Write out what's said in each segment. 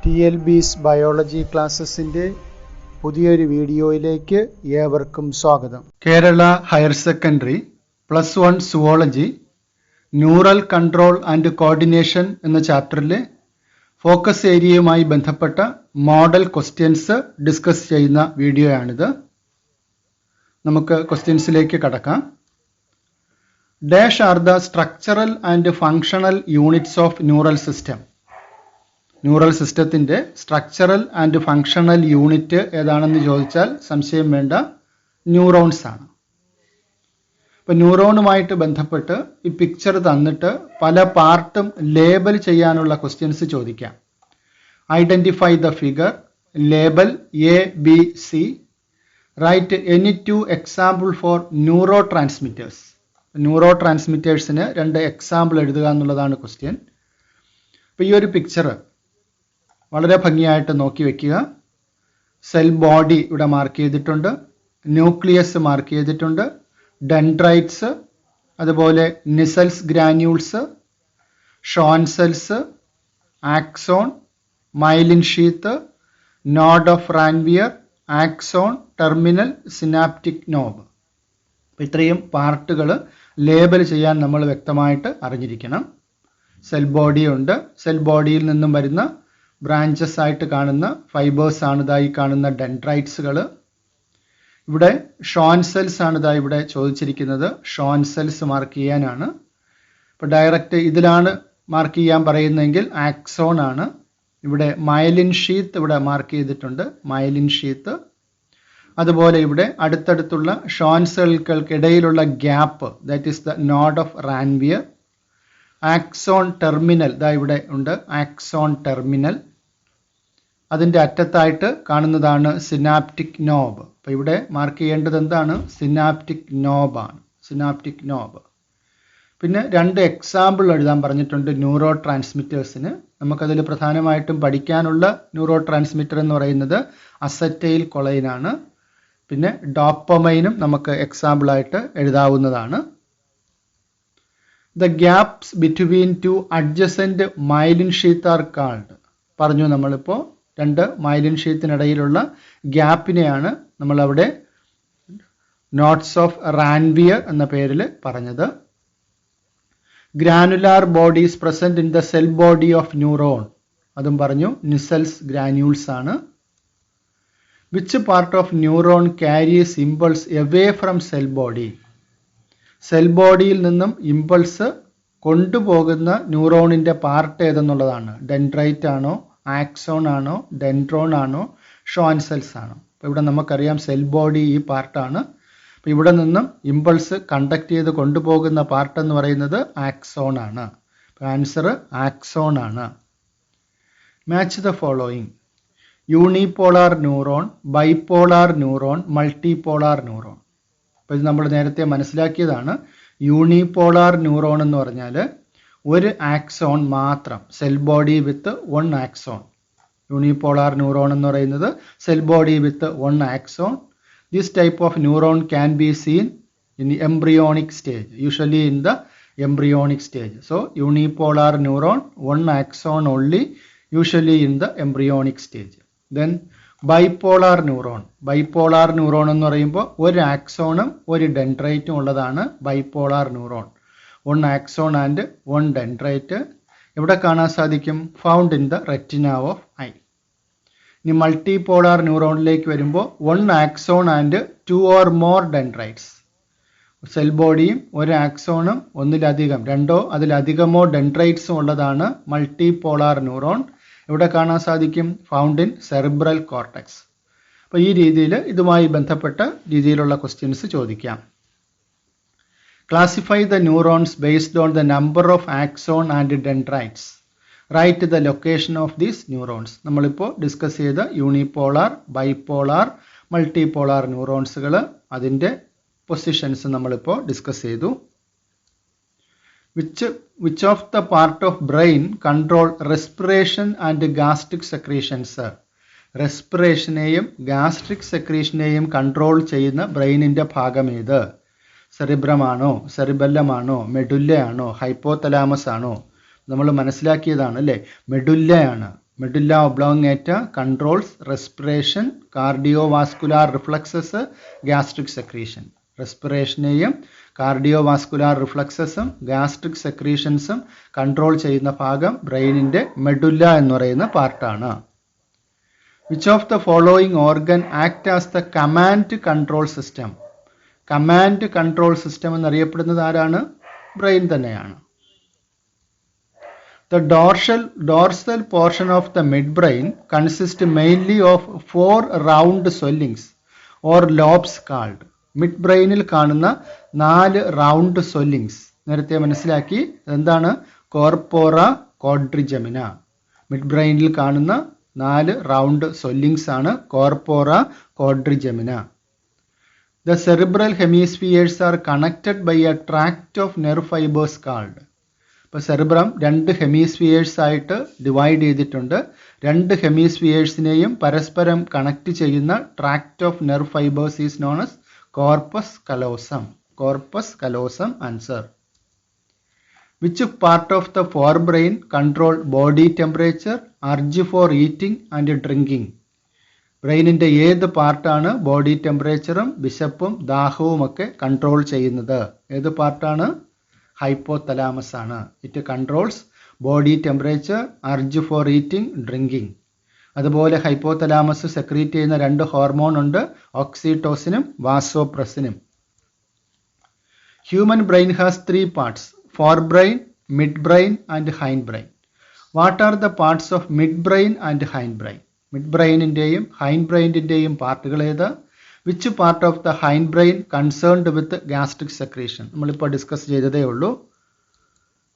TLB's biology ക്ലാസ്സസിൻ്റെ പുതിയൊരു വീഡിയോയിലേക്ക് ഏവർക്കും സ്വാഗതം. Kerala higher secondary +1 zoology neural control and coordination എന്ന ചാപ്റ്ററിലെ ഫോക്കസ് ഏരിയയുമായി ബന്ധപ്പെട്ട മോഡൽ ക്വസ്റ്റ്യൻസ് ഡിസ്കസ് ചെയ്യുന്ന വീഡിയോയാണിത്. നമുക്ക് ക്വസ്റ്റ്യൻസിലേക്ക് കടക്കാം. Dash are the structural and functional units of neural system. Neural സിസ്റ്റത്തിൻ്റെ സ്ട്രക്ചറൽ ആൻഡ് ഫങ്ഷണൽ യൂണിറ്റ് ഏതാണെന്ന് ചോദിച്ചാൽ സംശയം വേണ്ട, ന്യൂറോൺസ് ആണ്. ഇപ്പോൾ ന്യൂറോണുമായിട്ട് ബന്ധപ്പെട്ട് ഈ പിക്ചർ തന്നിട്ട് പല പാർട്ടും ലേബൽ ചെയ്യാനുള്ള ക്വസ്റ്റ്യൻസ് ചോദിക്കാം. Identify the figure, label ABC, write any 2 example for neurotransmitters. ന്യൂറോ ട്രാൻസ്മിറ്റേഴ്സിന് 2 എക്സാമ്പിൾ എഴുതുക എന്നുള്ളതാണ് ക്വസ്റ്റ്യൻ. അപ്പോൾ ഈ ഒരു പിക്ചർ വളരെ ഭംഗിയായിട്ട് നോക്കി വയ്ക്കുക. സെൽ ബോഡി ഇവിടെ മാർക്ക് ചെയ്തിട്ടുണ്ട്, ന്യൂക്ലിയസ് മാർക്ക് ചെയ്തിട്ടുണ്ട്, ഡെൻഡ്രൈറ്റ്സ്, അതുപോലെ Nissl granules, Schwann cells, axon, myelin sheath, node of Ranvier, axon, terminal, synaptic knob. അപ്പോൾ ഇത്രയും പാർട്ടുകൾ ലേബൽ ചെയ്യാൻ നമ്മൾ വ്യക്തമായിട്ട് അറിഞ്ഞിരിക്കണം. സെൽ ബോഡി ഉണ്ട്, സെൽ ബോഡിയിൽ നിന്നും വരുന്ന ബ്രാഞ്ചസ് ആയിട്ട് കാണുന്ന ഫൈബേഴ്സ് ആണ് ഇതായി കാണുന്ന ഡെൻഡ്രൈറ്റ്സുകൾ. ഇവിടെ ഷോൺ സെൽസ് ആണ് ഇതായി ഇവിടെ ചോദിച്ചിരിക്കുന്നത്, ഷോൺ സെൽസ് മാർക്ക് ചെയ്യാനാണ്. ഇപ്പോൾ ഡയറക്റ്റ് ഇതിലാണ് മാർക്ക് ചെയ്യാൻ പറയുന്നതെങ്കിൽ ആക്സോൺ ആണ്. ഇവിടെ മൈലിൻ ഷീത്ത് ഇവിടെ മാർക്ക് ചെയ്തിട്ടുണ്ട്, മൈലിൻ ഷീത്ത്. അതുപോലെ ഇവിടെ അടുത്തടുത്തുള്ള ഷോൺ സെല്ലുകൾക്കിടയിലുള്ള gap, that is the node of Ranvier. Axon terminal ദാ ഇവിടെ ഉണ്ട്, ആക്സോൺ ടെർമിനൽ. അതിൻ്റെ അറ്റത്തായിട്ട് കാണുന്നതാണ് സിനാപ്റ്റിക് നോബ്. അപ്പോൾ ഇവിടെ മാർക്ക് ചെയ്യേണ്ടത് എന്താണ്? സിനാപ്റ്റിക് നോബാണ്, സിനാപ്റ്റിക് നോബ്. പിന്നെ 2 എക്സാമ്പിൾ എഴുതാൻ പറഞ്ഞിട്ടുണ്ട് ന്യൂറോ ട്രാൻസ്മിറ്റേഴ്സിന്. നമുക്കതിൽ പ്രധാനമായിട്ടും പഠിക്കാനുള്ള ന്യൂറോ ട്രാൻസ്മിറ്റർ എന്ന് പറയുന്നത് അസറ്റൈൽ കൊളൈനാണ്. പിന്നെ ഡോപ്പമൈനും നമുക്ക് എക്സാമ്പിളായിട്ട് എഴുതാവുന്നതാണ്. The gaps between 2 adjacent myelin sheath are called. പറഞ്ഞു നമ്മളിപ്പോൾ 2 മൈലിൻ ഷീത്തിനിടയിലുള്ള ഗ്യാപ്പിനെയാണ് നമ്മളവിടെ നോട്ട്സ് ഓഫ് റാൻവിയർ എന്ന പേരിൽ പറഞ്ഞത്. Granular bodies present in the cell body of neuron, അതും പറഞ്ഞു നിസൽസ് ഗ്രാന്യൂൾസ് ആണ്. Which part of neuron carries impulse away from cell body. Cell ബോഡിയിൽ നിന്നും ഇമ്പൾസ് കൊണ്ടുപോകുന്ന ന്യൂറോണിൻ്റെ പാർട്ട് ഏതെന്നുള്ളതാണ്. ഡെൻഡ്രൈറ്റ് ആണോ, ആക്സോൺ ആണോ, ഡെൻഡ്രോൺ ആണോ, ഷോൺ സെൽസ് ആണോ. അപ്പോൾ ഇവിടെ നമുക്കറിയാം സെൽ ബോഡി ഈ പാർട്ടാണ്. അപ്പോൾ ഇവിടെ നിന്നും ഇമ്പൾസ് കണ്ടക്ട് ചെയ്ത് കൊണ്ടുപോകുന്ന പാർട്ട് എന്ന് പറയുന്നത് ആക്സോൺ ആണ്. അപ്പോൾ ആൻസർ ആക്സോൺ ആണ്. Match the following: unipolar neuron, bipolar neuron, multipolar neuron. അപ്പോൾ ഇത് നമ്മൾ നേരത്തെ മനസ്സിലാക്കിയതാണ്. യൂണിപോളാർ ന്യൂറോൺ എന്ന് പറഞ്ഞാൽ ഒരു ആക്സോൺ മാത്രം, cell body with 1 axon. Unipolar neuron എന്ന് പറയുന്നത് cell body with 1 axon. This type of neuron can be seen in embryonic stage, usually in the embryonic stage. So unipolar neuron 1 axon only, usually in the embryonic stage. Then bipolar neuron. Bipolar neuron എന്ന് പറയുമ്പോൾ 1 ആക്സോണും 1 ഡെൻഡ്രൈറ്റും ഉള്ളതാണ് bipolar neuron. 1 axon and 1 dendrite ഇവിടെ കാണാൻ സാധിക്കും, found in the retina of eye. ഇനി multipolar ന്യൂറോണിലേക്ക് വരുമ്പോൾ 1 axon and 2 or more dendrites. Cell ബോഡിയും 1 ആക്സോണും ഒന്നിലധികം 2ഓ അതിലധികമോ ഡെൻഡ്രൈറ്റ്സും ഉള്ളതാണ് മൾട്ടിപോളാർ ന്യൂറോൺ. ഇവിടെ കാണാൻ സാധിക്കും, ഫൗണ്ട് ഇൻ സെറിബ്രൽ കോർട്ടെക്സ്. അപ്പോൾ ഈ രീതിയിൽ ഇതുമായി ബന്ധപ്പെട്ട രീതിയിലുള്ള ക്വസ്റ്റ്യൻസ് ചോദിക്കാം. Classify the neurons based on the number of axon and dendrites. Write the location of these neurons. നമ്മളിപ്പോൾ ഡിസ്കസ് ചെയ്ത യൂണിപോളാർ, ബൈപോളാർ, മൾട്ടിപോളാർ ന്യൂറോൺസുകൾ, അതിൻ്റെ പൊസിഷൻസ് നമ്മളിപ്പോൾ ഡിസ്കസ് ചെയ്തു. Which of the part of brain control respiration and gastric secretions? റെസ്പിറേഷനെയും gastric സെക്രീഷനെയും control ചെയ്യുന്ന ബ്രെയിനിൻ്റെ ഭാഗം ഏത്? സെറിബ്രമാണോ, സെറിബെല്ലമാണോ, മെഡുല്ലയാണോ, ഹൈപ്പോതലാമസ് ആണോ? നമ്മൾ മനസ്സിലാക്കിയതാണ് അല്ലേ, മെഡുല്ലയാണ്. Medulla oblongata controls respiration, cardiovascular reflexes, gastric secretion. റെസ്പിറേഷനെയും കാർഡിയോവാസ്കുലാർ റിഫ്ലക്സസും ഗാസ്ട്രിക് സെക്രീഷൻസും കൺട്രോൾ ചെയ്യുന്ന ഭാഗം ബ്രെയിനിൻ്റെ മെഡുല്ല എന്ന് പറയുന്ന പാർട്ടാണ്. Which of the following organ act as the command control system? Command control system എന്നറിയപ്പെടുന്നത് ആരാണ്? ബ്രെയിൻ തന്നെയാണ്. The dorsal portion of the midbrain consists mainly of 4 round swellings or lobes called. മിഡ്ബ്രെയിനിൽ കാണുന്ന 4 റൗണ്ട് സ്വെല്ലിങ്സ് നേരത്തെ മനസ്സിലാക്കി. എന്താണ്? കോർപ്പോറ ക്വാഡ്രിജെമിന. മിഡ്ബ്രെയിനിൽ കാണുന്ന 4 round swellings ആണ് കോർപ്പോറ ക്വാഡ്രിജെമിന. The cerebral hemispheres are connected by a tract of nerve fibers called. ഇപ്പോൾ cerebrum 2 hemispheres ആയിട്ട് divide ചെയ്തിട്ടുണ്ട്. 2 ഹെമിസ്ഫിയേഴ്സിനെയും പരസ്പരം കണക്ട് ചെയ്യുന്ന tract of nerve fibres is known as corpus callosum. Corpus callosum answer. Which part of the forebrain control body temperature, urge for eating and drinking? ബ്രെയിനിൻ്റെ ഏത് പാർട്ടാണ് body ടെമ്പറേച്ചറും വിശപ്പും ദാഹവും ഒക്കെ കൺട്രോൾ ചെയ്യുന്നത്? ഏത് പാർട്ടാണ്? ഹൈപ്പോതലാമസ് ആണ്. It controls body temperature, urge for eating, drinking. അതുപോലെ ഹൈപ്പോതലാമസ് സെക്രീറ്റ് ചെയ്യുന്ന 2 ഹോർമോൺ ഉണ്ട്, ഓക്സിറ്റോസിനും വാസോപ്രസിനും. Human brain has 3 parts, forebrain, midbrain and hindbrain. What are the parts of midbrain and hindbrain? മിഡ് ബ്രെയിനിൻ്റെയും ഹൈൻഡ് ബ്രെയിനിൻ്റെയും പാർട്ടുകൾ ഏത്? Which part of the hindbrain concerned with gastric secretion? നമ്മളിപ്പോൾ discuss ചെയ്തതേ ഉള്ളൂ.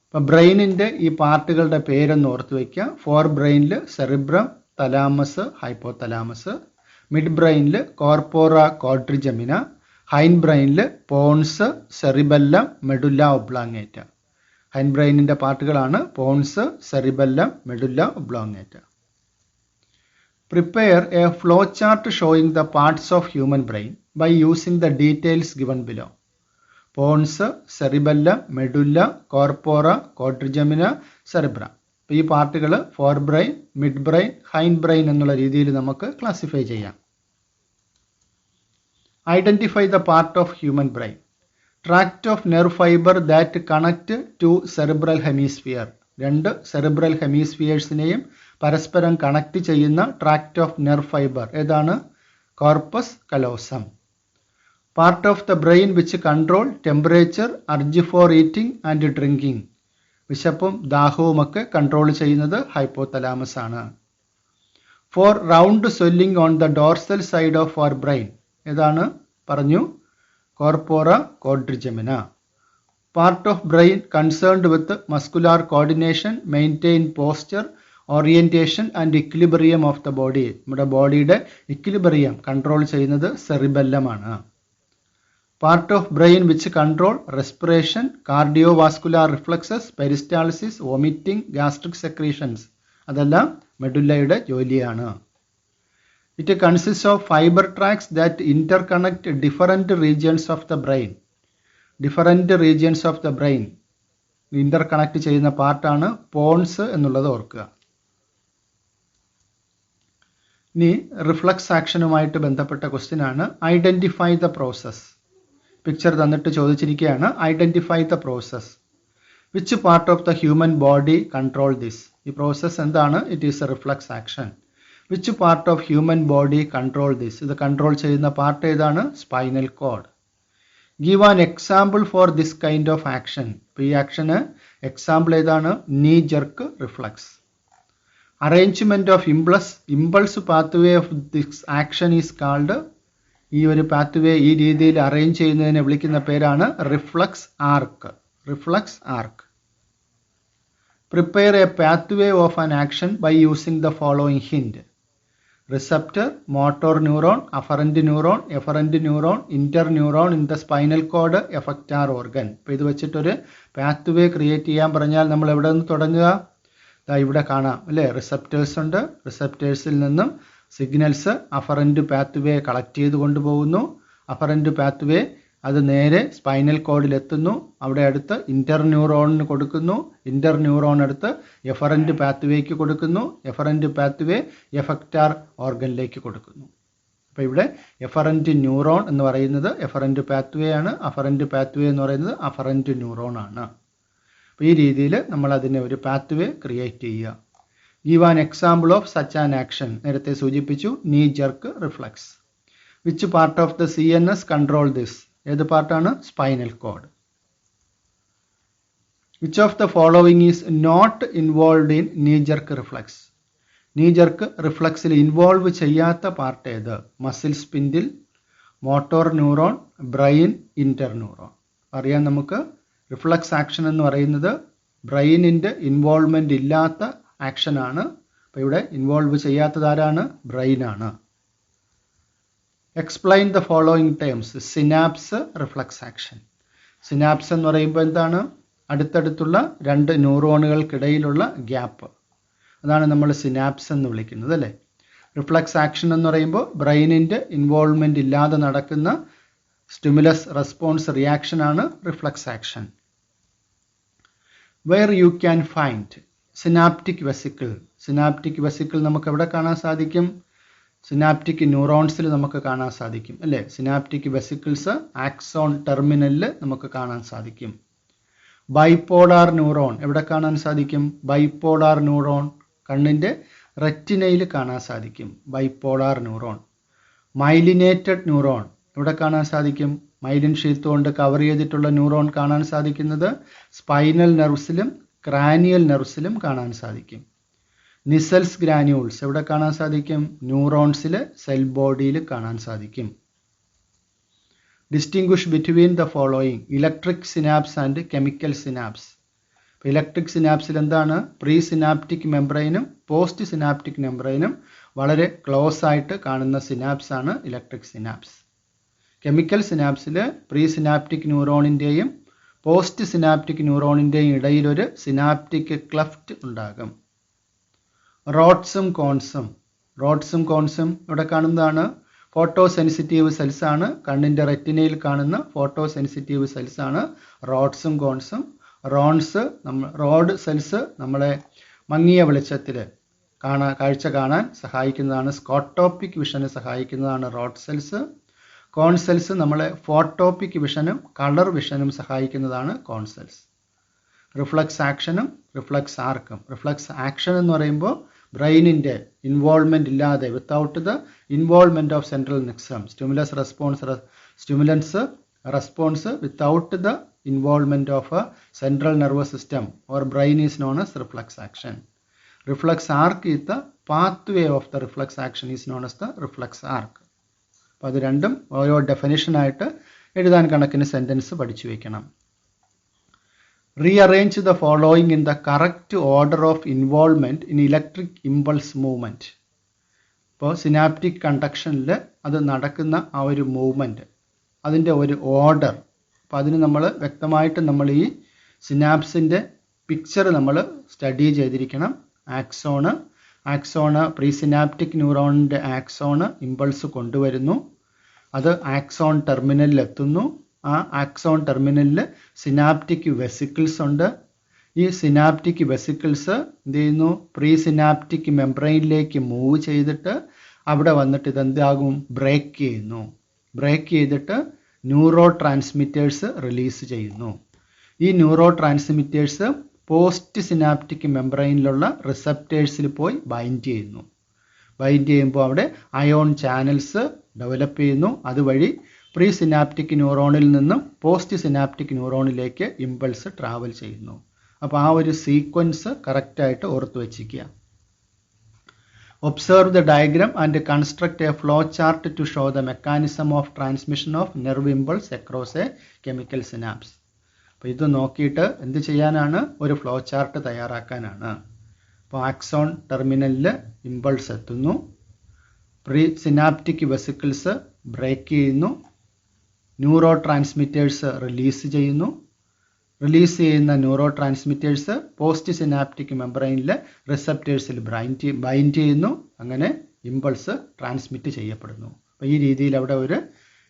അപ്പം ബ്രെയിനിൻ്റെ ഈ പാർട്ടുകളുടെ പേരൊന്ന് ഓർത്ത് വയ്ക്കുക. ഫോർ ബ്രെയിനിൽ സെറിബ്രം, തലാമസ്, ഹൈപ്പോതലാമസ്. മിഡ് ബ്രെയിനിൽ കോർപ്പോറ ക്വാഡ്രിജെമിന. ഹൈൻഡ് ബ്രെയിനിൽ പോൺസ്, സെറിബെല്ലം, മെഡുല്ല ഒബ്ലോങ്ങേറ്റ. ഹൈൻഡ് ബ്രെയിനിൻ്റെ പാർട്ടുകളാണ് pons, cerebellum, medulla oblongata. Prepare a flowchart showing the parts of human brain by using the details given below. Pons, cerebellum, medulla, corpora, quadrigemina, cerebra. ഈ parts forebrain, midbrain, hindbrain എന്നുള്ള രീതിയിൽ നമുക്ക് classify ചെയ്യാം. Identify the part of human brain. Tract of nerve fibre that connect to cerebral hemisphere. 2 cerebral ഹെമിസ്ഫിയേഴ്സിനെയും പരസ്പരം connect ചെയ്യുന്ന tract of nerve fibre ഏതാണ്? Corpus callosum. Part of the brain which control temperature, urge for eating and drinking. വിശപ്പും ദാഹവുമൊക്കെ control ചെയ്യുന്നത് hypothalamus ആണ്. Four round swelling on the dorsal side of our brain ഏതാണ്? പറഞ്ഞു, corpora quadrigemina. Part of brain concerned with muscular coordination, maintain posture, orientation and equilibrium of the body. നമ്മുടെ ബോഡിയുടെ equilibrium control ചെയ്യുന്നത് സെറിബെല്ലമാണ്. Part of brain which control respiration, cardiovascular reflexes, peristalsis, vomiting, gastric secretions. അതെല്ലാം മെഡുല്ലയുടെ ജോലിയാണ്. It consist of fibre tracts that interconnect different regions of the brain. Different regions of the brain interconnect ചെയ്യുന്ന പാർട്ടാണ് Ponce എന്നുള്ളത് ഓർക്കുക. ഇനി reflux ആക്ഷനുമായിട്ട് ബന്ധപ്പെട്ട question ആണ്. Identify the process. പിക്ചർ തന്നിട്ട് ചോദിച്ചിരിക്കുകയാണ്, identify the process. Which part of the human body control this? ഈ പ്രോസസ് എന്താണ്? It is a reflex action. Which part of human body control this? ഇത് കൺട്രോൾ ചെയ്യുന്ന പാർട്ട് ഏതാണ്? Spinal cord. Give an example for this kind of action. ഇപ്പോൾ ഈ ആക്ഷന് example ഏതാണ്? Knee jerk reflex. Arrangement of impulse pathway of this action is called. ഈ ഒരു പാത്വേ ഈ രീതിയിൽ അറേഞ്ച് ചെയ്യുന്നതിനെ വിളിക്കുന്ന പേരാണ് reflex arc. Reflex arc. Prepare a pathway of an action by using the following hint. Receptor, motor neuron, afferent neuron, efferent neuron, interneuron in the spinal cord, effector organ. ഇപ്പോൾ ഇത് വെച്ചിട്ടൊരു pathway create ചെയ്യാൻ പറഞ്ഞാൽ നമ്മൾ എവിടെ നിന്ന് തുടങ്ങുക? ഇവിടെ കാണാം അല്ലേ? റിസപ്റ്റേഴ്സ് ഉണ്ട്. റിസപ്റ്റേഴ്സിൽ നിന്നും സിഗ്നൽസ് അഫറൻറ്റ് പാത്വേ കളക്ട് ചെയ്ത് കൊണ്ടുപോകുന്നു. അഫറൻറ്റ് പാത്വേ അത് നേരെ സ്പൈനൽ കോഡിലെത്തുന്നു. അവിടെ അടുത്ത് ഇൻ്റർന്യൂറോണിന് കൊടുക്കുന്നു. ഇൻ്റർന്യൂറോൺ അടുത്ത് എഫറൻറ്റ് പാത്വേക്ക് കൊടുക്കുന്നു. എഫറൻറ്റ് പാത്വേ എഫക്റ്റാർ ഓർഗനിലേക്ക് കൊടുക്കുന്നു. അപ്പോൾ ഇവിടെ എഫറൻറ്റ് ന്യൂറോൺ എന്ന് പറയുന്നത് എഫറൻറ്റ് പാത്വേ ആണ്. അഫറൻറ്റ് പാത്വേ എന്ന് പറയുന്നത് അഫറൻറ്റ് ന്യൂറോൺ ആണ്. അപ്പോൾ ഈ രീതിയിൽ നമ്മൾ അതിനെ ഒരു പാത്വേ ക്രിയേറ്റ് ചെയ്യുക. Give an example of such an action. നേരത്തെ സൂചിപ്പിച്ചു, knee jerk reflex. Which part of the CNS control this? ഏത് പാർട്ടാണ്? Spinal cord. Which of the following is not involve in knee jerk reflex? Knee jerk റിഫ്ലക്സിൽ involve ചെയ്യാത്ത part ഏത്? Muscle spindle, motor neuron, brain, interneuron. അറിയാം നമുക്ക്, reflux action എന്ന് പറയുന്നത് ബ്രെയിനിൻ്റെ involvement ഇല്ലാത്ത ആക്ഷനാണ്. അപ്പോൾ ഇവിടെ ഇൻവോൾവ് ചെയ്യാത്തത് ആരാണ്? ബ്രെയിനാണ്. Explain the following terms. Synapse, reflex action. Synapse എന്ന് പറയുമ്പോൾ എന്താണ്? അടുത്തടുത്തുള്ള രണ്ട് ന്യൂറോണുകൾക്കിടയിലുള്ള ഗ്യാപ്പ്. അതാണ് നമ്മൾ സിനാപ്സ് എന്ന് വിളിക്കുന്നത് അല്ലേ. റിഫ്ലക്സ് ആക്ഷൻ എന്ന് പറയുമ്പോൾ ബ്രെയിനിൻ്റെ ഇൻവോൾവ്മെൻ്റ് ഇല്ലാതെ നടക്കുന്ന സ്റ്റിമുലസ് റെസ്പോൺസ് റിയാക്ഷനാണ് reflex action. Where you can find synaptic vesicle. Synaptic vesicle നമുക്ക് എവിടെ കാണാൻ സാധിക്കും? സിനാപ്റ്റിക് ന്യൂറോൺസിൽ നമുക്ക് കാണാൻ സാധിക്കും അല്ലേ. സിനാപ്റ്റിക് വെസിക്കിൾസ് ആക്സോൺ ടെർമിനലിൽ നമുക്ക് കാണാൻ സാധിക്കും. ബൈപോളാർ ന്യൂറോൺ എവിടെ കാണാൻ സാധിക്കും? ബൈപോളാർ ന്യൂറോൺ കണ്ണിൻ്റെ റെറ്റിനയിൽ കാണാൻ സാധിക്കും. Bipolar neuron. മൈലിനേറ്റഡ് ന്യൂറോൺ എവിടെ കാണാൻ സാധിക്കും? മൈലിൻ ഷീത്ത് കൊണ്ട് കവർ ചെയ്തിട്ടുള്ള ന്യൂറോൺ കാണാൻ സാധിക്കുന്നത് സ്പൈനൽ നെർവ്സിലും ക്രാനിയൽ നെർവ്സിലും കാണാൻ സാധിക്കും. നിസൽസ് ഗ്രാന്യൂൾസ് എവിടെ കാണാൻ സാധിക്കും? ന്യൂറോൺസിൽ, സെൽ ബോഡിയിൽ കാണാൻ സാധിക്കും. Distinguish between the following electric synapse and chemical synapse. Electric സിനാപ്സിൽ എന്താണ്? പ്രീ സിനാപ്റ്റിക് മെംബ്രെയിനും പോസ്റ്റ് സിനാപ്റ്റിക് മെംബ്രെയിനും വളരെ ക്ലോസ് ആയിട്ട് കാണുന്ന സിനാപ്സ് ആണ് ഇലക്ട്രിക് സിനാപ്സ്. കെമിക്കൽ സിനാപ്സിൽ പ്രീ സിനാപ്റ്റിക് ന്യൂറോണിൻ്റെയും പോസ്റ്റ് സിനാപ്റ്റിക് ന്യൂറോണിൻ്റെയും ഇടയിലൊരു സിനാപ്റ്റിക് ക്ലെഫ്റ്റ് ഉണ്ടാകും. റോഡ്സും കോൺസും. റോഡ്സും കോൺസും ഇവിടെ കാണുന്നതാണ് ഫോട്ടോ സെൻസിറ്റീവ് സെൽസ് ആണ്. കണ്ണിൻ്റെ റെറ്റിനയിൽ കാണുന്ന ഫോട്ടോ സെൻസിറ്റീവ് സെൽസ് ആണ് റോഡ്സും കോൺസും. റോഡ് സെൽസ് നമ്മളെ മങ്ങിയ വെളിച്ചത്തിൽ കാഴ്ച കാണാൻ സഹായിക്കുന്നതാണ്. സ്കോട്ടോപ്പിക് വിഷന് സഹായിക്കുന്നതാണ് റോഡ് സെൽസ്. കോൺ സെൽസ് നമ്മളെ ഫോട്ടോപ്പിക് വിഷനും കളർ വിഷനും സഹായിക്കുന്നതാണ് കോൺ സെൽസ്. റിഫ്ലക്സ് ആക്ഷനും റിഫ്ലക്സ് ആർക്കും. റിഫ്ലക്സ് ആക്ഷൻ എന്ന് പറയുമ്പോൾ ബ്രെയിനിൻ്റെ ഇൻവോൾവ്മെൻ്റ് ഇല്ലാതെ, without the involvement of central nexus, stimulants response without the involvement of a central nervous system or brain is known as reflex action. Reflex arc is the pathway of the reflex action is known as the reflex arc. അപ്പോൾ അത് രണ്ടും ഓരോ ഡെഫിനിഷനായിട്ട് എഴുതാൻ കണക്കിന് sentence പഠിച്ചു വയ്ക്കണം. Rearrange the following in the correct order of involvement in electric impulse movement. ഇപ്പോൾ synaptic കണ്ടക്ഷനിൽ അത് നടക്കുന്ന ആ ഒരു മൂവ്മെൻറ്റ്, അതിൻ്റെ ഒരു ഓർഡർ. അപ്പോൾ അതിന് നമ്മൾ വ്യക്തമായിട്ട് നമ്മൾ ഈ സിനാപ്സിൻ്റെ പിക്ചർ നമ്മൾ സ്റ്റഡി ചെയ്തിരിക്കണം. Axon pre synaptic ന്യൂറോണിൻ്റെ axon impulse കൊണ്ടുവരുന്നു. അത് ആക്സോൺ ടെർമിനലിൽ എത്തുന്നു. ആ ആക്സോൺ ടെർമിനലിൽ സിനാപ്റ്റിക് വെസിക്കിൾസ് ഉണ്ട്. ഈ സിനാപ്റ്റിക് വെസിക്കിൾസ് എന്ത് ചെയ്യുന്നു? പ്രീ സിനാപ്റ്റിക് മെംബ്രെയിനിലേക്ക് മൂവ് ചെയ്തിട്ട് അവിടെ വന്നിട്ട് ഇതെന്താകും? ബ്രേക്ക് ചെയ്യുന്നു. ബ്രേക്ക് ചെയ്തിട്ട് ന്യൂറോ ട്രാൻസ്മിറ്റേഴ്സ് റിലീസ് ചെയ്യുന്നു. ഈ ന്യൂറോ ട്രാൻസ്മിറ്റേഴ്സ് പോസ്റ്റ് സിനാപ്റ്റിക് മെംബ്രെയിനിലുള്ള റിസപ്റ്റേഴ്സിൽ പോയി ബൈൻഡ് ചെയ്യുന്നു. ബൈൻഡ് ചെയ്യുമ്പോൾ അവിടെ അയോൺ ചാനൽസ് ഡെവലപ്പ് ചെയ്യുന്നു. അതുവഴി പ്രീ സിനാപ്റ്റിക് ന്യൂറോണിൽ നിന്നും പോസ്റ്റ് സിനാപ്റ്റിക് ന്യൂറോണിലേക്ക് ഇമ്പൾസ് ട്രാവൽ ചെയ്യുന്നു. അപ്പോൾ ആ ഒരു സീക്വൻസ് കറക്റ്റായിട്ട് ഓർത്ത് വച്ചിരിക്കുക. Observe the diagram and construct a flow chart to show the mechanism of transmission of nerve impulse across a chemical synapse. അപ്പോൾ ഇത് നോക്കിയിട്ട് എന്ത് ചെയ്യാനാണ്? ഒരു ഫ്ലോ ചാർട്ട് തയ്യാറാക്കാനാണ്. അപ്പോൾ ആക്സോൺ ടെർമിനലിൽ ഇമ്പൾസ് എത്തുന്നു. പ്രീ സിനാപ്റ്റിക് വെസിക്കിൾസ് ബ്രേക്ക് ചെയ്യുന്നു. ന്യൂറോ ട്രാൻസ്മിറ്റേഴ്സ് റിലീസ് ചെയ്യുന്നു. റിലീസ് ചെയ്യുന്ന ന്യൂറോ ട്രാൻസ്മിറ്റേഴ്സ് പോസ്റ്റ് സിനാപ്റ്റിക് മെംബ്രെയിനിലെ റിസപ്റ്റേഴ്സിൽ ബൈൻഡ് ചെയ്യുന്നു. അങ്ങനെ ഇമ്പൾസ് ട്രാൻസ്മിറ്റ് ചെയ്യപ്പെടുന്നു. അപ്പോൾ ഈ രീതിയിൽ അവിടെ ഒരു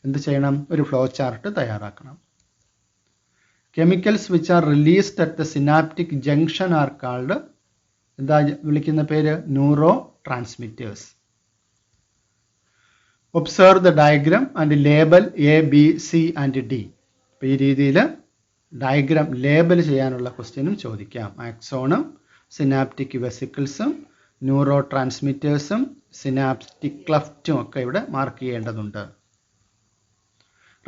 എന്ത് ചെയ്യണം? ഒരു ഫ്ലോ ചാർട്ട് തയ്യാറാക്കണം. Chemicals which are released at the synaptic junction are called, എന്താ വിളിക്കുന്ന പേര്? Neuro transmitters. Observe the diagram and label A, B, C and D. അപ്പോൾ ഈ രീതിയിൽ ഡയഗ്രാം ലേബൽ ചെയ്യാനുള്ള ക്വസ്റ്റ്യനും ചോദിക്കാം. ആക്സോണും സിനാപ്റ്റിക് വെസിക്കിൾസും ന്യൂറോ ട്രാൻസ്മിറ്റേഴ്സും സിനാപ്റ്റിക് ക്ലഫ്റ്റും ഒക്കെ ഇവിടെ മാർക്ക് ചെയ്യേണ്ടതുണ്ട്.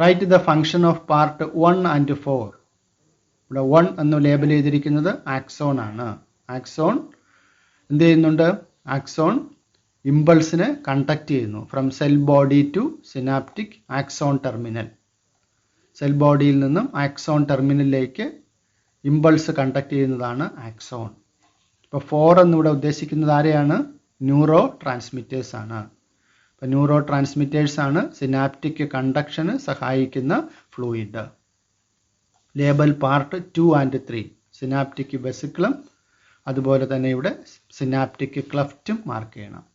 Write the function of part 1 and 4. ഇവിടെ 1 എന്ന് ലേബൽ ചെയ്തിരിക്കുന്നത് ആക്സോൺ ആണ്. ആക്സോൺ എന്ത് ചെയ്യുന്നുണ്ട്? ആക്സോൺ ഇമ്പൾസിനെ കണ്ടക്ട് ചെയ്യുന്നു from cell body to synaptic axon terminal. Cell ബോഡിയിൽ നിന്നും ആക്സോൺ ടെർമിനലിലേക്ക് ഇമ്പൾസ് കണ്ടക്ട് ചെയ്യുന്നതാണ് ആക്സോൺ. ഇപ്പോൾ 4 എന്നിവിടെ ഉദ്ദേശിക്കുന്നത് ആരെയാണ്? ന്യൂറോ ട്രാൻസ്മിറ്റേഴ്സ് ആണ്. അപ്പോൾ ന്യൂറോ ട്രാൻസ്മിറ്റേഴ്സ് ആണ് സിനാപ്റ്റിക് കണ്ടക്ഷന് സഹായിക്കുന്ന fluid. Label part 2 and 3. Synaptic വെസിക്കിളും അതുപോലെ തന്നെ ഇവിടെ സിനാപ്റ്റിക് ക്ലഫ്റ്റും മാർക്ക് ചെയ്യണം.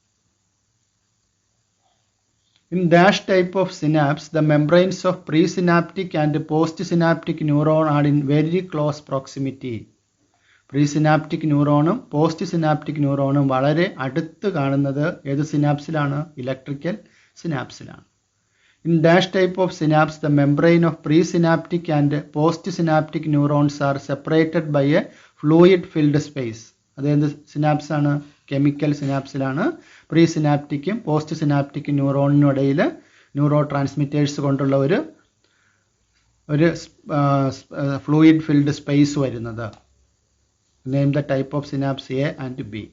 In dash type of synapse, the membranes of presynaptic and postsynaptic neuron are in very close proximity. Presynaptic ന്യൂറോണും പോസ്റ്റ് സിനാപ്റ്റിക് ന്യൂറോണും വളരെ അടുത്ത് കാണുന്നത് ഏത് സിനാപ്സിലാണ്? ഇലക്ട്രിക്കൽ സിനാപ്സിലാണ്. In dash type of synapse, the membrane of presynaptic and postsynaptic neurons are separated by a fluid filled space. അതെന്ത് സിനാപ്സ് ആണ്? കെമിക്കൽ സിനാപ്സിലാണ്. പ്രീ സിനാപ്റ്റിക്കും പോസ്റ്റ് സിനാപ്റ്റിക് ന്യൂറോണിനിടയിൽ ന്യൂറോ ട്രാൻസ്മിറ്റേഴ്സ് കൊണ്ടുള്ള ഒരു ഫ്ലൂയിഡ് ഫിൽഡ് സ്പേസ് വരുന്നത്. Name the type of synapse A and B.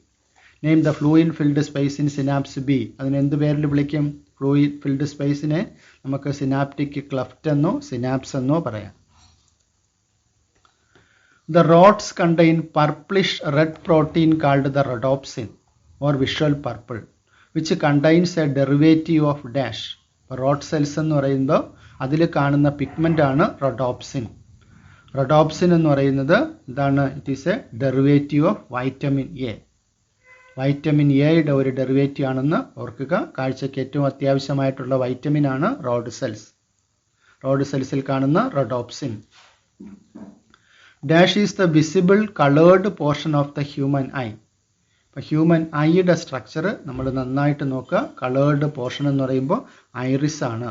Name the fluid filled space in synapse B. അതിന് എന്ത് പേരിൽ വിളിക്കും? ഫ്ലൂയിഡ് ഫിൽഡ് സ്പേസിനെ നമുക്ക് സിനാപ്റ്റിക് ക്ലഫ്റ്റ് എന്നോ സിനാപ്സ് എന്നോ പറയാം. The rods contain purplish red protein called the rhodopsin or visual purple, which contains a derivative of dash. Rod cells എന്ന് പറയുമ്പോൾ അതിൽ കാണുന്ന പിഗ്മെന്റ് ആണ് റൊഡോപ്സിൻ. റൊഡോപ്സിൻ എന്ന് പറയുന്നത് എന്താണ്? It is A derivative of vitamin A. Vitamin എയുടെ ഒരു ഡെറിവേറ്റീവ് ആണെന്ന് ഓർക്കുക. കാഴ്ചയ്ക്ക് ഏറ്റവും അത്യാവശ്യമായിട്ടുള്ള വൈറ്റമിൻ ആണ് റോഡ് സെൽസ്. റോഡ് സെൽസിൽ കാണുന്ന rhodopsin. Dash is the visible colored portion of the human eye. ഇപ്പോൾ ഹ്യൂമൻ ഐയുടെ സ്ട്രക്ചർ നമ്മൾ നന്നായിട്ട് നോക്കുക. കളേർഡ് പോർഷൻ എന്ന് പറയുമ്പോൾ ഐറിസ് ആണ്.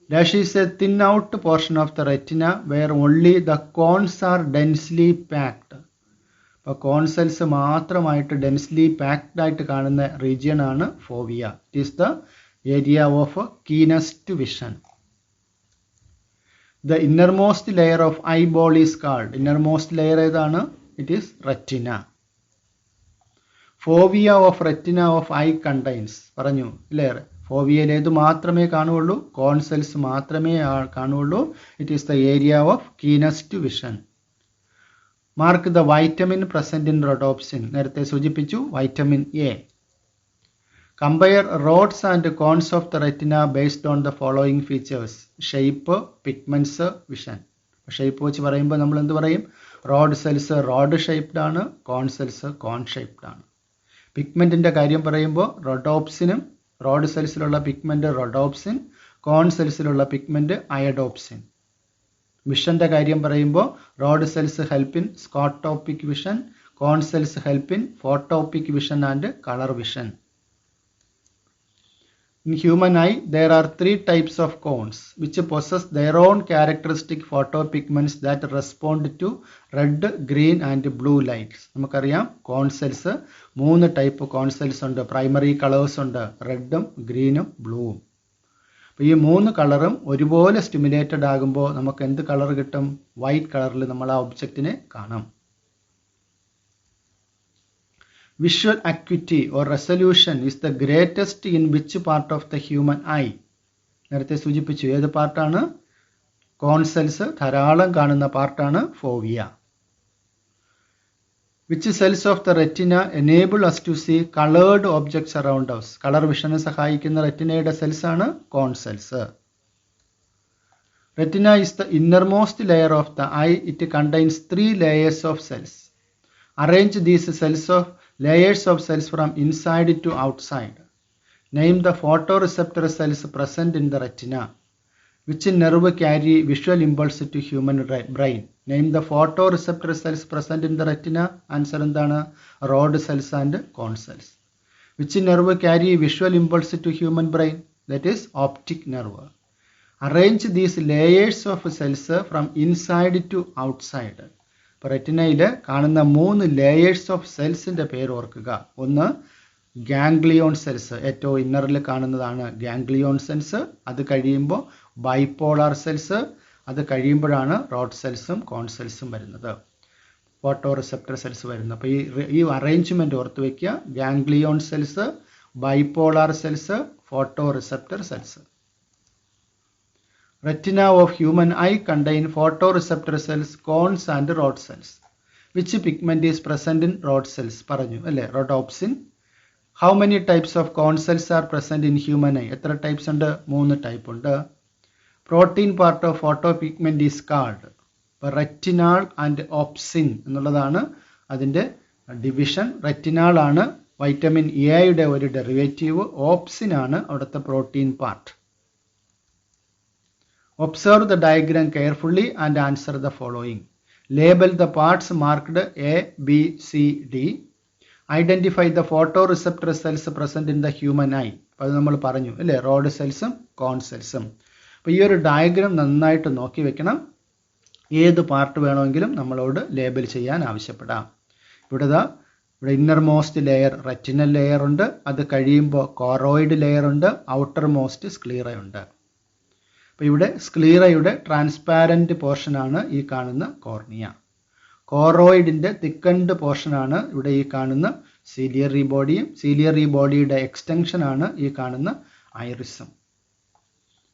Dash is a thin out portion of the retina where only the cones are densely packed. അപ്പോൾ cone cells മാത്രമായിട്ട് ഡെൻസ്ലി പാക്ഡ് ആയിട്ട് കാണുന്ന റീജിയൻ ആണ് fovea. It is the area of keenest vision. The innermost layer of eyeball is called. Innermost layer ഏതാണ്? It is retina. Fovea of retina of eye contains. പറഞ്ഞു layer. ഫോവിയയിൽ ഏത് മാത്രമേ കാണുകയുള്ളൂ? കോൺ സെൽസ് മാത്രമേ കാണുകയുള്ളൂ. It is the area of keenest vision. Mark the vitamin present in rhodopsin. നേരത്തെ സൂചിപ്പിച്ചു vitamin A. Compare rods and cones of the retina based on the following features: shape, pigments, vision. Shape വെച്ച് പറയുമ്പോൾ നമ്മൾ എന്ത് പറയും? Road cells rod shaped ആണ്, cone cells കോൺ shaped ആണ്. പിഗ്മെന്റിന്റെ കാര്യം പറയുമ്പോൾ റൊഡോപ്സിനും റോഡ് സെൽസിലുള്ള പിഗ്മെന്റ് റൊഡോപ്സിൻ, കോൺ സെൽസിലുള്ള പിഗ്മെന്റ് അയഡോപ്സിൻ. വിഷന്റെ കാര്യം പറയുമ്പോൾ rod cells help in scotopic vision, cone cells help in photopic vision and colour vision. In human eye, there are 3 types of cones which possess their own characteristic photopigments that respond to red, green and blue lights. നമുക്കറിയാം cone cells 3 type cone cells ഉണ്ട്. Primary colours ഉണ്ട്, റെഡും ഗ്രീനും ബ്ലൂവും. അപ്പോൾ ഈ 3 കളറും ഒരുപോലെ സ്റ്റിമുലേറ്റഡ് ആകുമ്പോൾ നമുക്ക് എന്ത് കളർ കിട്ടും? വൈറ്റ് കളറിൽ നമ്മൾ ആ ഒബ്ജക്റ്റിനെ കാണാം. Visual acuity or resolution is the greatest in which part of the human eye? നേരത്തെ സൂചിപ്പിച്ചു ഏത് പാർട്ടാണ്? കോൺ സെൽസ് ധാരാളം കാണുന്ന പാർട്ടാണ് ഫോവിയ. Which cells of the retina enable us to see colored objects around us? Colour വിഷനെ സഹായിക്കുന്ന റെറ്റിനയുടെ സെൽസ് ആണ് cone cells. Retina is the innermost layer of the eye. It contains 3 layers of cells. Arrange these layers of cells from inside to outside. Name the photoreceptor cells present in the retina. Which nerve carry visual impulse to human brain? Name the photoreceptor cells present in the retina. Answer എന്താണ്? Rod cells and cone cells. Which nerve carry visual impulse to human brain? That is optic nerve. Arrange these layers of cells from inside to outside. ഇപ്പോൾ റെറ്റിനയിൽ കാണുന്ന 3 layers of സെൽസിൻ്റെ പേര് ഓർക്കുക. ഒന്ന് ganglion cells, ഏറ്റവും ഇന്നറിൽ കാണുന്നതാണ് ganglion cells. അത് കഴിയുമ്പോൾ bipolar cells, അത് കഴിയുമ്പോഴാണ് റോഡ് സെൽസും കോൺ സെൽസും വരുന്നത്, ഫോട്ടോ റിസെപ്റ്റർ സെൽസ് വരുന്നത്. അപ്പോൾ ഈ അറേഞ്ച്മെൻറ്റ് ഓർത്ത് വയ്ക്കുക. Ganglion cells, bipolar cells, photo receptor cells. Retina of human eye contain photoreceptor cells, cones and rod cells. Which pigment is present in rod cells? പറഞ്ഞു അല്ലേ, rhodopsin. How many types of cone cells are present in human eye? എത്ര types ഉണ്ട്? 3 type ഉണ്ട്. Protein part of photopigment is called retinal and opsin എന്നുള്ളതാണ് അതിൻ്റെ division. Retinal ആണ് vitamin എയുടെ ഒരു ഡെറിവേറ്റീവ്, ഓപ്സിൻ ആണ് അവിടുത്തെ protein part. Observe the diagram carefully and answer the following. Label the parts marked A, B, C, D. Identify the photoreceptor cells present in the human eye. അത് നമ്മൾ പറഞ്ഞു അല്ലേ, road സെൽസും cone സെൽസും. അപ്പോൾ ഈ ഒരു ഡയഗ്രാം നന്നായിട്ട് നോക്കി വെക്കണം. ഏത് പാർട്ട് വേണമെങ്കിലും നമ്മളോട് ലേബൽ ചെയ്യാൻ ആവശ്യപ്പെടാം. ഇവിടെ inner most layer retinal layer ഉണ്ട്, അത് കഴിയുമ്പോൾ കോറോയിഡ് ലെയർ ഉണ്ട്, ഔട്ടർ മോസ്റ്റ് സ്ക്ലീറ ഉണ്ട്. അപ്പോൾ ഇവിടെ സ്ക്ലീറയുടെ ട്രാൻസ്പാരൻറ്റ് പോർഷനാണ് ഈ കാണുന്ന കോർണിയ. കോറോയിഡിൻ്റെ തിക്കൻഡ് പോർഷനാണ് ഇവിടെ ഈ കാണുന്ന സീലിയറി ബോഡിയും, സീലിയറി ബോഡിയുടെ എക്സ്റ്റൻഷനാണ് ഈ കാണുന്ന ഐറിസും.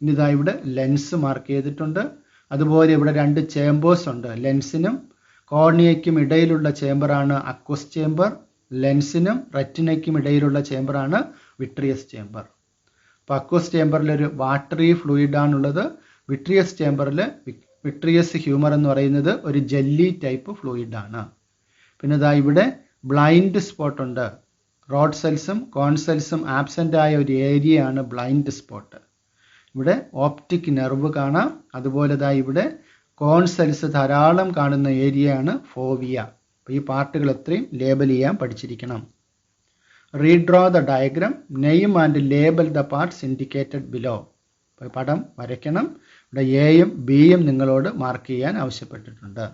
ഇനിതാ ഇവിടെ ലെൻസ് മാർക്ക് ചെയ്തിട്ടുണ്ട്. അതുപോലെ ഇവിടെ 2 ചേമ്പേഴ്സ് ഉണ്ട്. ലെൻസിനും കോർണിയയ്ക്കും ഇടയിലുള്ള ചേമ്പറാണ് അക്വസ് ചേമ്പർ, ലെൻസിനും റെറ്റിനയ്ക്കും ഇടയിലുള്ള ചേമ്പറാണ് വിട്രിയസ് ചേമ്പർ. അപ്പോൾ അക്വസ് ചേമ്പറിൽ ഒരു വാട്ടറി ഫ്ലൂയിഡാണുള്ളത്. വിട്രിയസ് ചേമ്പറിൽ വിട്രിയസ് ഹ്യൂമർ എന്ന് പറയുന്നത് ഒരു ജെല്ലി ടൈപ്പ് ഫ്ലൂയിഡാണ്. പിന്നെ ഇതാ ഇവിടെ ബ്ലൈൻഡ് സ്പോട്ട് ഉണ്ട്. റോഡ് സെൽസും കോൺ സെൽസും ആബ്സെൻ്റ് ആയ ഒരു ഏരിയയാണ് ബ്ലൈൻഡ് സ്പോട്ട്. ഇവിടെ ഓപ്റ്റിക് നെർവ് കാണാം. അതുപോലെ ഇതാ ഇവിടെ കോൺ സെൽസ് ധാരാളം കാണുന്ന ഏരിയയാണ് ഫോവിയ. അപ്പോൾ ഈ പാർട്ടുകൾ എത്രയും ലേബൽ ചെയ്യാൻ പഠിച്ചിരിക്കണം. Redraw the diagram, name and label the parts indicated below. അപ്പോൾ പടം വരയ്ക്കണം. ഇവിടെ എയും ബിയും നിങ്ങളോട് മാർക്ക് ചെയ്യാൻ ആവശ്യപ്പെട്ടിട്ടുണ്ട്.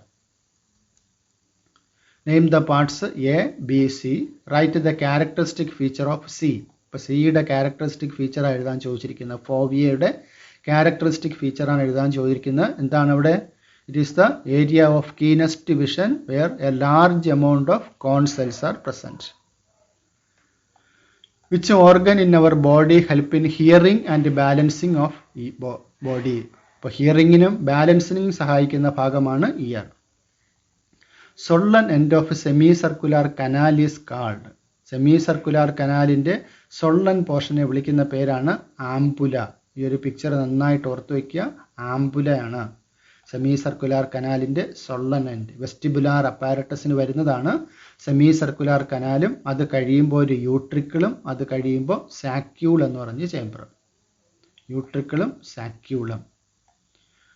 Name the parts A, B, C. Write the characteristic feature of C. ഇപ്പോൾ സിയുടെ ക്യാരക്ടറിസ്റ്റിക് ഫീച്ചറാണ് എഴുതാൻ ചോദിച്ചിരിക്കുന്നത്. ഫോവിയയുടെ ക്യാരക്ടറിസ്റ്റിക് ഫീച്ചറാണ് എഴുതാൻ ചോദിച്ചിരിക്കുന്നത്. എന്താണ് അവിടെ? It is the area of keenest vision where a large amount of cone cells are present. Which organ in our body help in hearing and balancing of body? ഇപ്പോൾ ഹിയറിങ്ങിനും ബാലൻസിനും സഹായിക്കുന്ന ഭാഗമാണ് ear. Swollen end of semicircular canal is called. Semicircular കനാലിൻ്റെ swollen പോർഷനെ വിളിക്കുന്ന പേരാണ് ampulla. ഈ ഒരു പിക്ചർ നന്നായിട്ട് ഓർത്ത് വയ്ക്കുക. ആംപുലയാണ് സെമി സർക്കുലാർ കനാലിൻ്റെ സൊള്ളൻ എൻഡ്. വെസ്റ്റിബുലാർ അപ്പാരറ്റസിന് വരുന്നതാണ് സെമി സർക്കുലാർ കനാലും, അത് കഴിയുമ്പോൾ ഒരു യൂട്രിക്കിളും, അത് കഴിയുമ്പോൾ സാക്യൂൾ എന്ന് പറഞ്ഞ ചേമ്പർ. യൂട്രിക്കിളും സാക്യൂളും.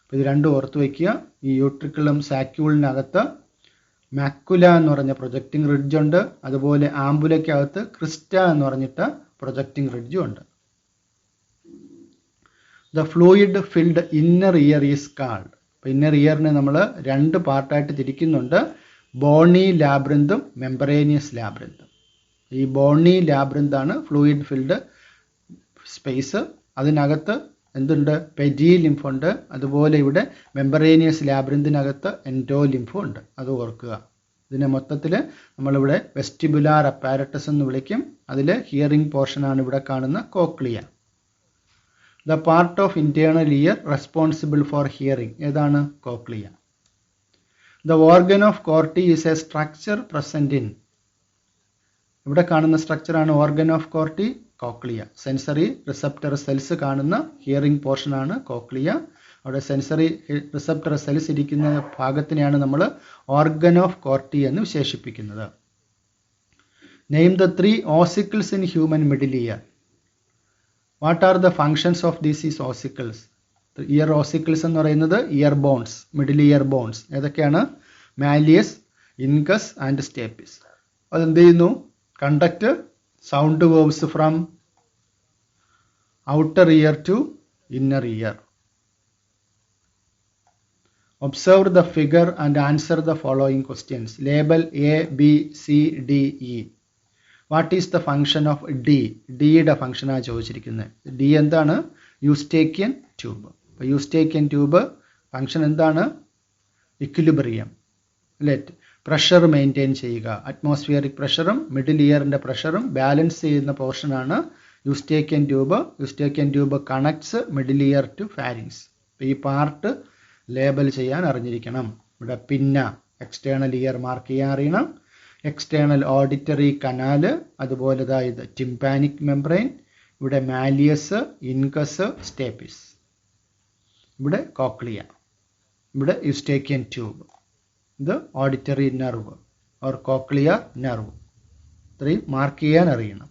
അപ്പോൾ ഇത് രണ്ടും ഓർത്ത് വയ്ക്കുക. ഈ യൂട്രിക്കിളും സാക്യൂളിനകത്ത് മാക്കുല എന്ന് പറഞ്ഞ പ്രൊജക്റ്റിംഗ് റിഡ്ജ് ഉണ്ട്. അതുപോലെ ആംബുലയ്ക്കകത്ത് ക്രിസ്റ്റ എന്ന് പറഞ്ഞിട്ട് പ്രൊജക്റ്റിംഗ് റിഡ്ജും ഉണ്ട്. The fluid filled inner year is called. അപ്പോൾ ഇന്നർ ഇയറിനെ നമ്മൾ 2 പാർട്ടായിട്ട് തിരിക്കുന്നുണ്ട്. ബോണി ലാബ്രിന്തും മെമ്പറേനിയസ് ലാബ്രിന്തും. ഈ ബോണി ലാബ്രിന്താണ് ഫ്ലൂയിഡ് ഫിൽഡ് സ്പേസ്. അതിനകത്ത് എന്തുണ്ട്? പെരി ലിംഫ് ഉണ്ട്. അതുപോലെ ഇവിടെ മെമ്പറേനിയസ് ലാബ്രിന്തിനകത്ത് എൻഡോ ലിംഫും ഉണ്ട്. അത് ഓർക്കുക. ഇതിനെ മൊത്തത്തിൽ നമ്മളിവിടെ വെസ്റ്റിബുലാർ അപ്പാരറ്റസ് എന്ന് വിളിക്കും. അതിൽ ഹിയറിംഗ് പോർഷനാണ് ഇവിടെ കാണുന്ന cochlea. The part of internal ear responsible for hearing ഏതാണ്? Cochlea. The organ of Corti is a structure present in. ഇവിടെ കാണുന്ന സ്ട്രക്ചറാണ് organ of Corti, cochlea. Sensory receptor cells കാണുന്ന ഹിയറിംഗ് പോർഷനാണ് കോക്ലിയ. അവിടെ സെൻസറി റിസപ്റ്റർ സെൽസ് ഇരിക്കുന്ന ഭാഗത്തിനെയാണ് നമ്മൾ ഓർഗൻ ഓഫ് കോർട്ടി എന്ന് വിശേഷിപ്പിക്കുന്നത്. Name the 3 ossicles in human middle ear. What are the functions of these ossicles? The ear ossicles എന്ന് പറയുന്നത് ear bones, middle ear bones. ഏതൊക്കെയാണ്? malleus, incus and stapes. അതെന്ത് ചെയ്യുന്നു? conduct sound waves from outer ear to inner ear. Observe the figure and answer the following questions. Label A, B, C, D, E. What is the function of D? D യുടെ function ആണ് ചോദിച്ചിരിക്കുന്നത്. D എന്താണ്? Eustachian tube. അപ്പോൾ Eustachian tube function എന്താണ്? Equilibrium. Let pressure maintain ചെയ്യുക. Atmospheric pressureും middle earന്റെ pressureും balance ചെയ്യുന്ന portion ആണ് Eustachian tube. Eustachian tube connects middle ear to pharynx. അപ്പോൾ ഈ പാർട്ട് ലേബൽ ചെയ്യാൻ അറിഞ്ഞിരിക്കണം. ഇവിടെ പിന്ന എക്സ്റ്റേണൽ ഇയർ മാർക്ക് ചെയ്യാൻ അറിയണം. എക്സ്റ്റേണൽ ഓഡിറ്ററി കനാല്, അതുപോലെ ഇത് ടിംപാനിക് മെംബ്രെയിൻ, ഇവിടെ മാലിയസ്, ഇൻകസ്, സ്റ്റേപ്പിസ്, ഇവിടെ കോക്ലിയ, ഇവിടെ യൂസ്റ്റേക്കിയൻ ട്യൂബ്, ഇത് auditory nerve or cochlear nerve. ഇത്രയും മാർക്ക് ചെയ്യാൻ അറിയണം.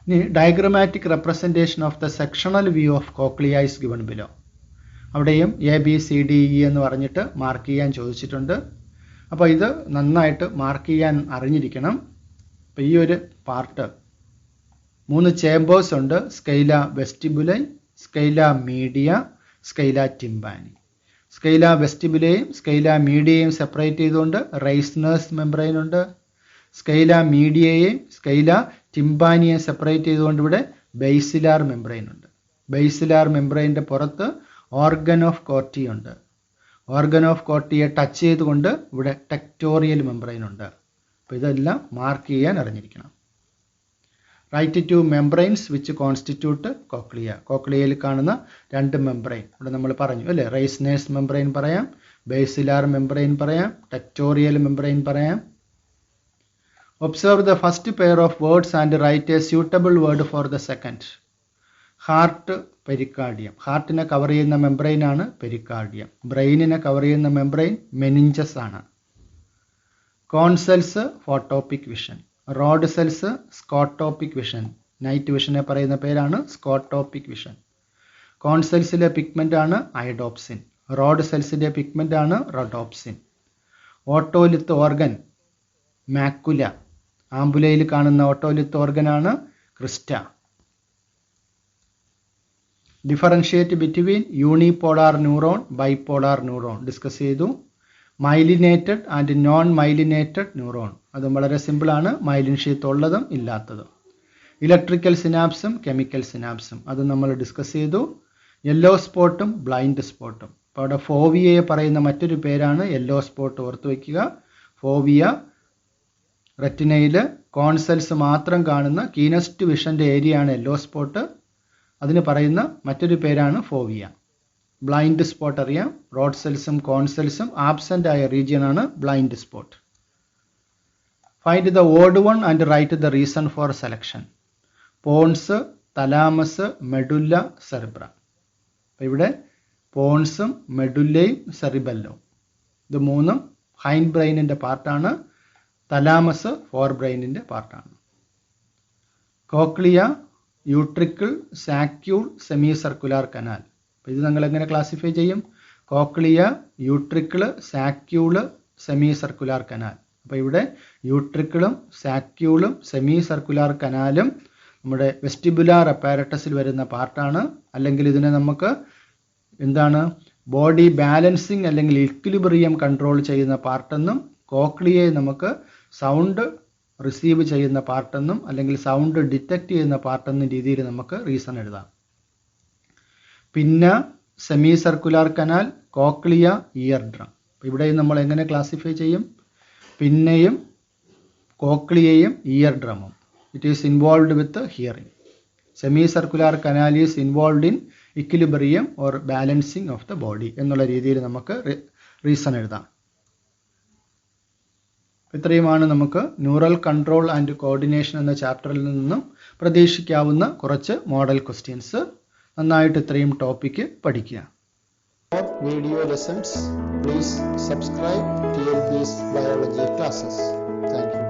ഇനി diagrammatic representation of the sectional view of cochlea is given below. അവിടെയും A B C D E എന്ന് പറഞ്ഞിട്ട് മാർക്ക് ചെയ്യാൻ ചോദിച്ചിട്ടുണ്ട്. അപ്പോൾ ഇത് നന്നായിട്ട് മാർക്ക് ചെയ്യാൻ അറിഞ്ഞിരിക്കണം. അപ്പോൾ ഈ ഒരു പാർട്ട് 3 ചേമ്പേഴ്സ് ഉണ്ട്. സ്കൈല വെസ്റ്റിബുലൈ, സ്കൈല മീഡിയ, സ്കൈല ടിംപാനി. സ്കൈല വെസ്റ്റിബുലയും സ്കൈല മീഡിയയും സെപ്പറേറ്റ് ചെയ്തുകൊണ്ട് റൈസ്നേഴ്സ് മെംബ്രെയിൻ ഉണ്ട്. സ്കൈല മീഡിയയെയും സ്കൈല ടിംപാനിയെ സെപ്പറേറ്റ് ചെയ്തുകൊണ്ട് ഇവിടെ ബേസിലാർ മെംബ്രെയിൻ ഉണ്ട്. ബേസിലാർ മെംബ്രെയിൻ്റെ പുറത്ത് ഓർഗൻ ഓഫ് കോർട്ടി ഉണ്ട്. ഓർഗൻ ഓഫ് കോർട്ടിയെ ടച്ച് ചെയ്തുകൊണ്ട് ഇവിടെ ടെക്ടോറിയൽ മെംബ്രെയിൻ ഉണ്ട്. അപ്പോൾ ഇതെല്ലാം മാർക്ക് ചെയ്യാൻ അറിഞ്ഞിരിക്കണം. Write two membranes which constitute cochlea. കോക്ലിയയിൽ കാണുന്ന 2 മെംബ്രെയിൻ ഇവിടെ നമ്മൾ പറഞ്ഞു അല്ലേ. റൈസ്നേഴ്സ് മെംബ്രെയിൻ പറയാം, ബേസിലാർ മെംബ്രെയിൻ പറയാം, ടെക്ടോറിയൽ മെംബ്രെയിൻ പറയാം. Observe the first pair of words and write a suitable word for the second. Heart, pericardium. ഹാർട്ടിനെ കവർ ചെയ്യുന്ന മെംബ്രെയിൻ ആണ് പെരിക്കാർഡിയം. ബ്രെയിനിനെ കവർ ചെയ്യുന്ന മെംബ്രെയിൻ മെനിഞ്ചസ് ആണ്. Cone cells photopic vision, rod cells scotopic vision. Night വിഷനെ പറയുന്ന പേരാണ് scotopic vision. കോൺ സെൽസിലെ pigment ആണ് ഐഡോപ്സിൻ. റോഡ് സെൽസിന്റെ പിഗ്മെന്റ് ആണ് റോഡോപ്സിൻ. Otolith organ macula. ആംബുലയിൽ കാണുന്ന ഓട്ടോലിത്ത് ഓർഗൻ ആണ് crista. Differentiate between unipolar neuron, bipolar neuron discuss ചെയ്തു. Myelinated and non myelinated neuron, അതും വളരെ സിമ്പിളാണ്. മൈലിൻ ഷീത്ത് ഉള്ളതും ഇല്ലാത്തതും. ഇലക്ട്രിക്കൽ സിനാപ്സും കെമിക്കൽ സിനാപ്സും അതും നമ്മൾ ഡിസ്കസ് ചെയ്തു. യെല്ലോ സ്പോട്ടും ബ്ലൈൻഡ് സ്പോട്ടും. അപ്പോൾ അവിടെ ഫോവിയയെ പറയുന്ന മറ്റൊരു പേരാണ് യെല്ലോ സ്പോട്ട്, ഓർത്ത് വയ്ക്കുക. ഫോവിയ റെറ്റിനയിൽ കോൺസെൽസ് മാത്രം കാണുന്ന കീനസ്റ്റ് വിഷൻ്റെ ഏരിയ ആണ് യെല്ലോ സ്പോട്ട്. അതിന് പറയുന്ന മറ്റൊരു പേരാണ് ഫോവിയ. ബ്ലൈൻഡ് സ്പോട്ട് അറിയാം. റോഡ് സെൽസും കോൺ സെൽസും ആബ്സെൻ്റ് ആയ റീജിയൻ ആണ് blind spot. Find the odd one and write the reason for selection. Pons, thalamus, medulla, cerebra. അപ്പോൾ ഇവിടെ പോൺസും മെഡുല്ലയും സെറിബെല്ലും ഇത് 3ഉം ഹൈൻഡ് ബ്രെയിനിൻ്റെ പാർട്ടാണ്. തലാമസ് ഫോർ ബ്രെയിനിൻ്റെ പാർട്ടാണ്. Cochlea, utricle, saccule, semicircular canal. അപ്പോൾ ഇത് നിങ്ങൾ എങ്ങനെ ക്ലാസിഫൈ ചെയ്യും? Cochlea, utricle, saccule, semicircular canal. അപ്പോൾ ഇവിടെ യൂട്രിക്കിളും സാക്യൂളും സെമി സർക്കുലാർ കനാലും നമ്മുടെ വെസ്റ്റിബുലാർ അപ്പാരറ്റസിൽ വരുന്ന പാർട്ടാണ്. അല്ലെങ്കിൽ ഇതിനെ നമുക്ക് എന്താണ് ബോഡി ബാലൻസിങ് അല്ലെങ്കിൽ ഇക്വിലിബ്രിയം കൺട്രോൾ ചെയ്യുന്ന പാർട്ടെന്നും, കോക്ലിയയെ നമുക്ക് സൗണ്ട് റിസീവ് ചെയ്യുന്ന പാർട്ടെന്നും അല്ലെങ്കിൽ സൗണ്ട് ഡിറ്റക്റ്റ് ചെയ്യുന്ന പാർട്ടെന്നും രീതിയിൽ നമുക്ക് റീസൺ എഴുതാം. പിന്നെ semicircular canal, cochlea, eardrum. ഇവിടെയും നമ്മൾ എങ്ങനെ ക്ലാസിഫൈ ചെയ്യും? പിന്നെയും കോക്ലിയയും ഇയർ ഡ്രമും. It is involved with hearing. Semicircular canal is involved in equilibrium or balancing of the body എന്നുള്ള രീതിയിൽ നമുക്ക് റീസൺ എഴുതാം. ഇത്രയുമാണ് നമുക്ക് ന്യൂറൽ കൺട്രോൾ ആൻഡ് കോർഡിനേഷൻ എന്ന ചാപ്റ്ററിൽ നിന്നും പ്രതീക്ഷിക്കാവുന്ന കുറച്ച് മോഡൽ ക്വസ്റ്റ്യൻസ്. നന്നായിട്ട് ഇത്രയും ടോപ്പിക്ക് പഠിക്കുക. Video lessons please subscribe TLP's biology classes. Thank you.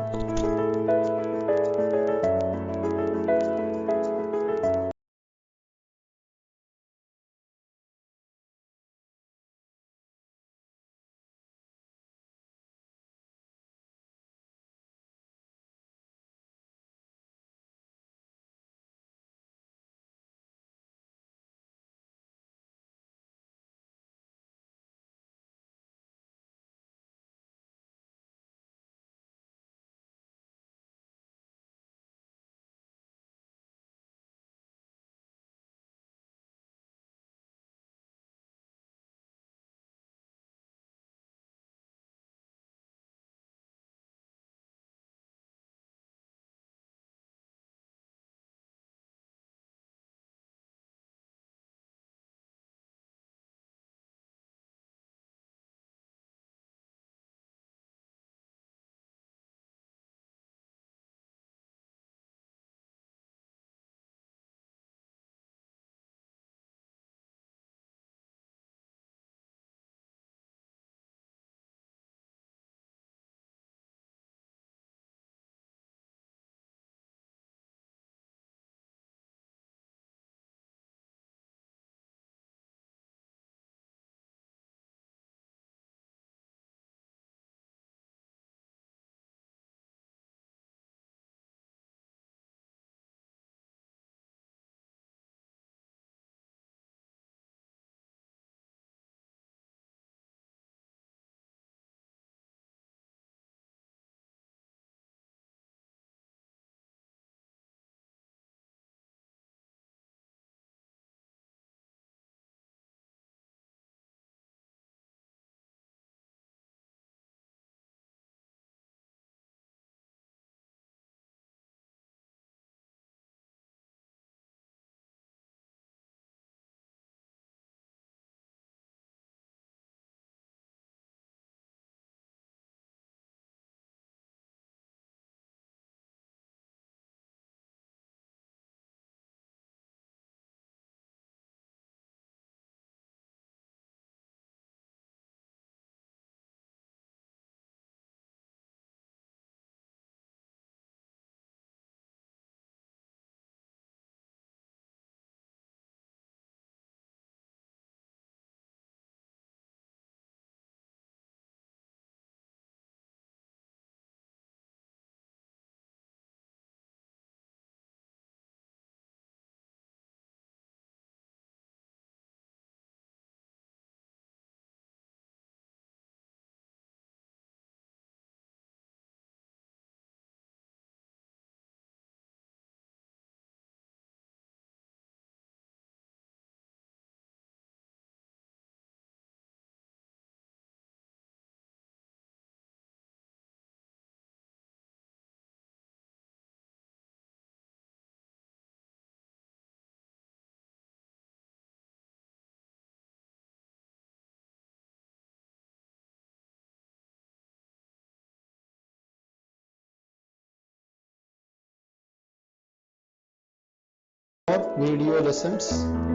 more video lessons,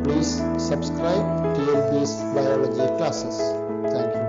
please subscribe TLP's biology classes. Thank you.